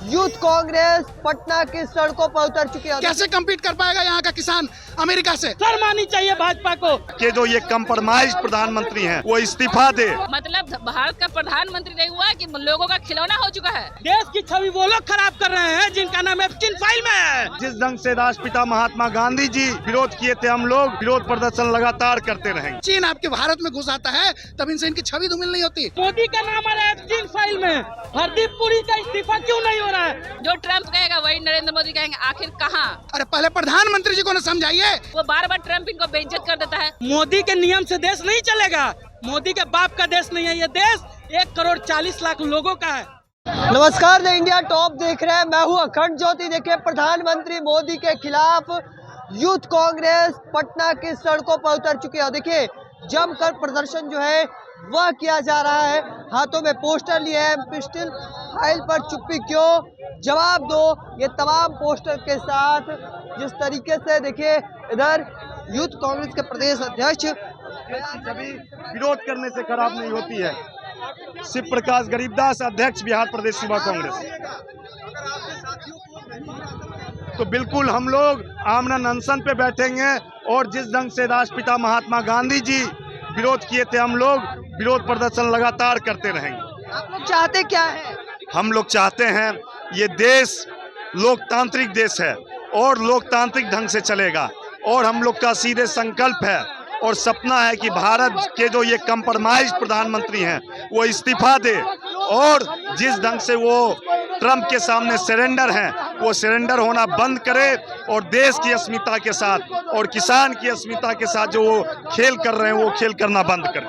Youth Congress Patna की सड़कों पर उतर चुकी है। कैसे कम्पीट कर पाएगा यहाँ का किसान अमेरिका से? शर्म आनी चाहिए भाजपा को कि जो ये कंप्रोमाइज प्रधानमंत्री हैं वो इस्तीफा दे। मतलब भारत का प्रधानमंत्री नहीं हुआ कि लोगों का खिलौना हो चुका है। देश की छवि वो लोग खराब कर रहे हैं जिनका नाम एप्स्टीन फाइल में है। जिस ढंग से राष्ट्रपिता महात्मा गांधी जी विरोध किए थे, हम लोग विरोध प्रदर्शन लगातार करते रहेंगे। चीन आपके भारत में घुस आता है तब इनसे इनकी छवि धूमिल नहीं होती। मोदी का नाम आ रहा है एप्स्टीन फाइल में। हरदीप पुरी का इस्तीफा क्यों नहीं हो रहा है? जो ट्रम्प कहेगा वही नरेंद्र मोदी कहेंगे। आखिर कहाँ? अरे पहले प्रधानमंत्री जी को न समझाइए। वो बार बार ट्रम्प इनको बेइज्जत कर देता है। मोदी के नियम से देश नहीं चलेगा। मोदी के बाप का देश नहीं है ये देश। 1,40,00,000 लोगों का है। नमस्कार, द इंडिया टॉप देख रहे हैं। मैं हूं अखंड ज्योति। देखिए, प्रधानमंत्री मोदी के खिलाफ यूथ कांग्रेस पटना की सड़कों पर उतर चुकी है। देखिए, जमकर प्रदर्शन जो है वह किया जा रहा है। हाथों में पोस्टर लिए हैं, पिस्टल फाइल पर चुप्पी क्यों, जवाब दो, ये तमाम पोस्टर के साथ जिस तरीके से देखिए इधर यूथ कांग्रेस के प्रदेश अध्यक्ष कभी विरोध करने से खराब नहीं होती है। शिव प्रकाश गरीबदास, अध्यक्ष बिहार प्रदेश युवा कांग्रेस। तो बिल्कुल हम लोग आमरण अनशन पे बैठेंगे और जिस ढंग से राष्ट्रपिता महात्मा गांधी जी विरोध किए थे, हम लोग विरोध प्रदर्शन लगातार करते रहेंगे। आप लोग चाहते क्या है? हम लोग चाहते हैं ये देश लोकतांत्रिक देश है और लोकतांत्रिक ढंग से चलेगा और हम लोग का सीधे संकल्प है और सपना है कि भारत के जो ये कंप्रोमाइज प्रधानमंत्री हैं वो इस्तीफा दे और जिस ढंग से वो ट्रम्प के सामने सरेंडर हैं वो सरेंडर होना बंद करे और देश की अस्मिता के साथ और किसान की अस्मिता के साथ जो वो खेल कर रहे हैं वो खेल करना बंद करें।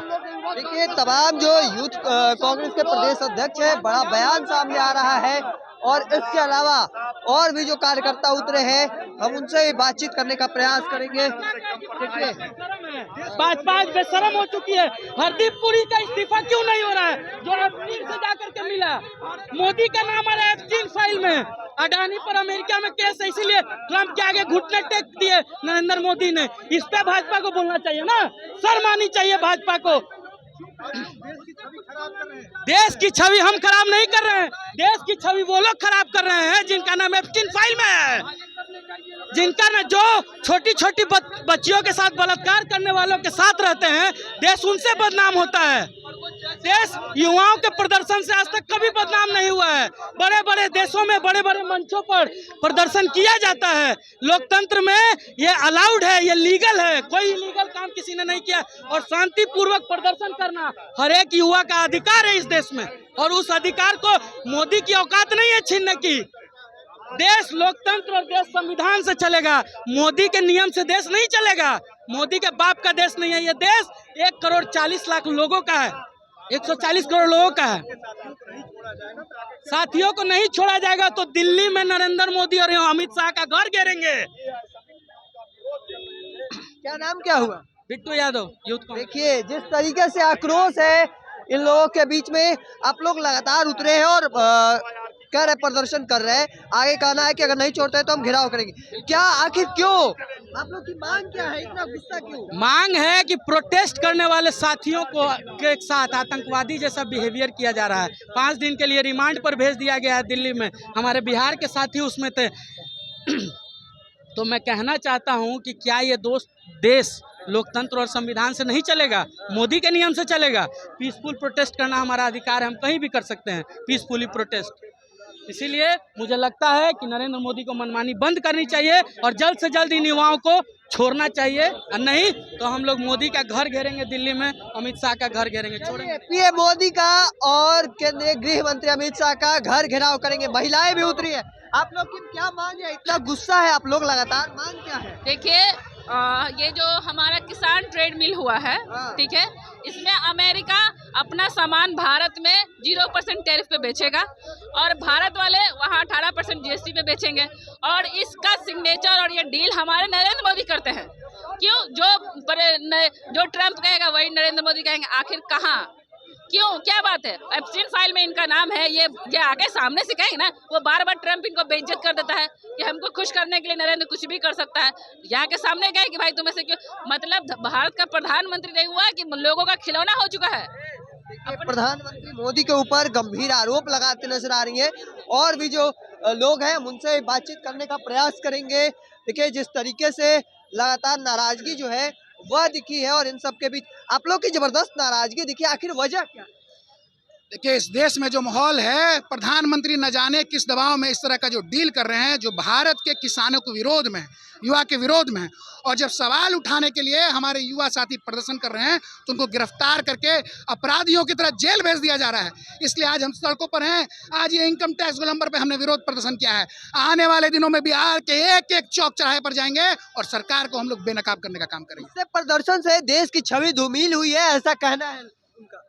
देखिए, तमाम जो यूथ कांग्रेस के प्रदेश अध्यक्ष है, बड़ा बयान सामने आ रहा है और इसके अलावा और भी जो कार्यकर्ता उतरे हैं, हम उनसे बातचीत करने का प्रयास करेंगे। देखिए, भाजपा बेशरम हो चुकी है। हरदीप पुरी का इस्तीफा क्यों नहीं हो रहा है? जो एप्स्टीन से जाकर के मिला। मोदी का नाम आ रहा है एप्स्टीन फाइल में। अडानी पर अमेरिका में केस है, इसीलिए ट्रम्प के आगे घुटने टेक दिए नरेंद्र मोदी ने। इस पे भाजपा को बोलना चाहिए ना, शर्म आनी चाहिए भाजपा को। देश की छवि हम खराब नहीं कर रहे हैं। देश की छवि वो लोग खराब कर रहे हैं जिनका नाम एप्स्टीन फाइल में है। जिनका न जो छोटी छोटी बच्चियों के साथ बलात्कार करने वालों के साथ रहते हैं, देश उनसे बदनाम होता है। देश युवाओं के प्रदर्शन से आज तक कभी बदनाम नहीं हुआ है। बड़े बड़े देशों में बड़े बड़े मंचों पर प्रदर्शन किया जाता है। लोकतंत्र में ये अलाउड है, ये लीगल है। कोई इलीगल काम किसी ने नहीं किया और शांतिपूर्वक प्रदर्शन करना हर एक युवा का अधिकार है इस देश में और उस अधिकार को मोदी की औकात नहीं है छीनने की। देश लोकतंत्र और देश संविधान से चलेगा। मोदी के नियम से देश नहीं चलेगा। मोदी के बाप का देश नहीं है ये देश। 1,40,00,000 लोगों का है। 140 करोड़ लोगों का है। साथियों को नहीं छोड़ा जाएगा तो दिल्ली में नरेंद्र मोदी और अमित शाह का घर घेरेंगे। क्या नाम क्या हुआ? बिट्टू यादव, यूथ कांग्रेस। देखिए, जिस तरीके से आक्रोश है इन लोगों के बीच में, आप लोग लगातार उतरे हैं और कह रहे प्रदर्शन कर रहे हैं। आगे कहना है कि अगर नहीं छोड़ते तो हम घेराव करेंगे। क्या, आखिर क्यों? आप लोग की मांग क्या है? इतना गुस्सा क्यों? मांग है कि प्रोटेस्ट करने वाले साथियों को के साथ आतंकवादी जैसा बिहेवियर किया जा रहा है। 5 दिन के लिए रिमांड पर भेज दिया गया है दिल्ली में। हमारे बिहार के साथी उसमें थे। तो मैं कहना चाहता हूं कि क्या ये देश लोकतंत्र और संविधान से नहीं चलेगा, मोदी के नियम से चलेगा। पीसफुल प्रोटेस्ट करना हमारा अधिकार है, हम कहीं भी कर सकते हैं पीसफुली प्रोटेस्ट। इसीलिए मुझे लगता है कि नरेंद्र मोदी को मनमानी बंद करनी चाहिए और जल्द से जल्द इन युवाओं को छोड़ना चाहिए। और नहीं तो हम लोग मोदी का घर घेरेंगे दिल्ली में, अमित शाह का घर घेरेंगे। छोड़ेंगे पीएम मोदी का और केंद्रीय गृह मंत्री अमित शाह का घर घेराव करेंगे। महिलाएं भी उतरी है। आप लोग की क्या मांग है? इतना गुस्सा है आप लोग लगातार, मांग क्या है? देखिए, ये जो हमारा किसान ट्रेड मिल हुआ है, ठीक है, इसमें अमेरिका अपना सामान भारत में 0% टैरिफ पे बेचेगा और भारत वाले वहाँ 18% जीएसटी पे बेचेंगे और इसका सिग्नेचर और ये डील हमारे नरेंद्र मोदी करते हैं। क्यों? जो ट्रम्प कहेगा वही नरेंद्र मोदी कहेंगे। आखिर कहाँ? क्यों? क्या बात है? एप्स्टीन फाइल में इनका नाम है। ये आगे सामने से कहेंगे ना, वो बार बार ट्रम्प इनको बेइज्जत कर देता है कि हमको खुश करने के लिए नरेंद्र कुछ भी कर सकता है। यहाँ के सामने कहे कि भाई तुम ऐसे क्यों? मतलब भारत का प्रधानमंत्री नहीं हुआ कि लोगों का खिलौना हो चुका है। देखिए, प्रधानमंत्री मोदी के ऊपर गंभीर आरोप लगाते नजर आ रही हैं और भी जो लोग हैं हम उनसे बातचीत करने का प्रयास करेंगे। देखिए, जिस तरीके से लगातार नाराजगी जो है वह दिखी है और इन सब के बीच आप लोग की जबरदस्त नाराजगी दिखी, आखिर वजह क्या? देखिए, इस देश में जो माहौल है, प्रधानमंत्री न जाने किस दबाव में इस तरह का जो डील कर रहे हैं, जो भारत के किसानों के विरोध में, युवा के विरोध में, और जब सवाल उठाने के लिए हमारे युवा साथी प्रदर्शन कर रहे हैं तो उनको गिरफ्तार करके अपराधियों की तरह जेल भेज दिया जा रहा है। इसलिए आज हम सड़कों पर हैं। आज ये इनकम टैक्स गोलंबर पे हमने विरोध प्रदर्शन किया है। आने वाले दिनों में बिहार के एक एक चौक चौराहे पर जाएंगे और सरकार को हम लोग बेनकाब करने का काम करेंगे। इससे प्रदर्शन से देश की छवि धूमिल हुई है, ऐसा कहना है उनका।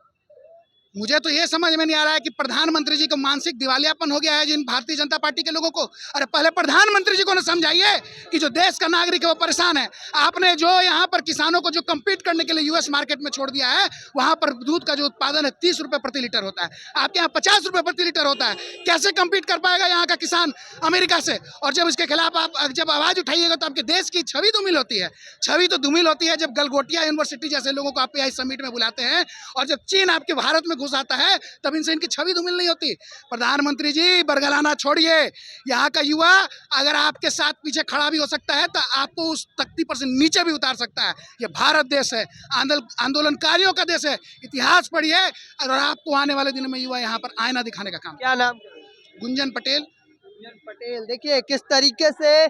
मुझे तो ये समझ में नहीं आ रहा है कि प्रधानमंत्री जी को मानसिक दिवालियापन हो गया है जिन भारतीय जनता पार्टी के लोगों को। अरे पहले प्रधानमंत्री जी को ना समझाइए कि जो देश का नागरिक है वो परेशान है। आपने जो यहाँ पर किसानों को जो कम्पीट करने के लिए यूएस मार्केट में छोड़ दिया है, वहाँ पर दूध का जो उत्पादन है 30 रुपये प्रति लीटर होता है, आपके यहाँ 50 रुपये प्रति लीटर होता है। कैसे कम्पीट कर पाएगा यहाँ का किसान अमेरिका से? और जब इसके खिलाफ आप जब आवाज़ उठाइएगा तो आपके देश की छवि धूमिल होती है। छवि तो धूमिल होती है जब गलगोटिया यूनिवर्सिटी जैसे लोगों को आप समिट में बुलाते हैं और जब चीन आपके भारत में घुस आता है तब इनसे इनकी छवि धूमिल नहीं होती। प्रधानमंत्री जी, बरगलाना छोड़िए। यहाँ का युवा अगर आपके साथ पीछे खड़ा भी हो सकता है तो आपको उस तख्ती पर से नीचे भी उतार सकता है। ये भारत देश है, आंदोलनकारियों का देश है। इतिहास पढ़िए और आपको आने वाले दिनों में युवा यहाँ पर आईना दिखाने का काम। क्या नाम? गुंजन पटेल। गुंजन पटेल। देखिए, किस तरीके से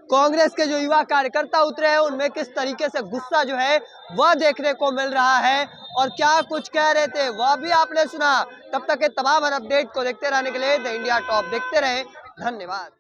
कांग्रेस के जो युवा कार्यकर्ता उतरे हैं उनमें किस तरीके से गुस्सा जो है वह देखने को मिल रहा है और क्या कुछ कह रहे थे वह भी आपने सुना। तब तक के तमाम अपडेट को देखते रहने के लिए द इंडिया टॉप देखते रहें। धन्यवाद।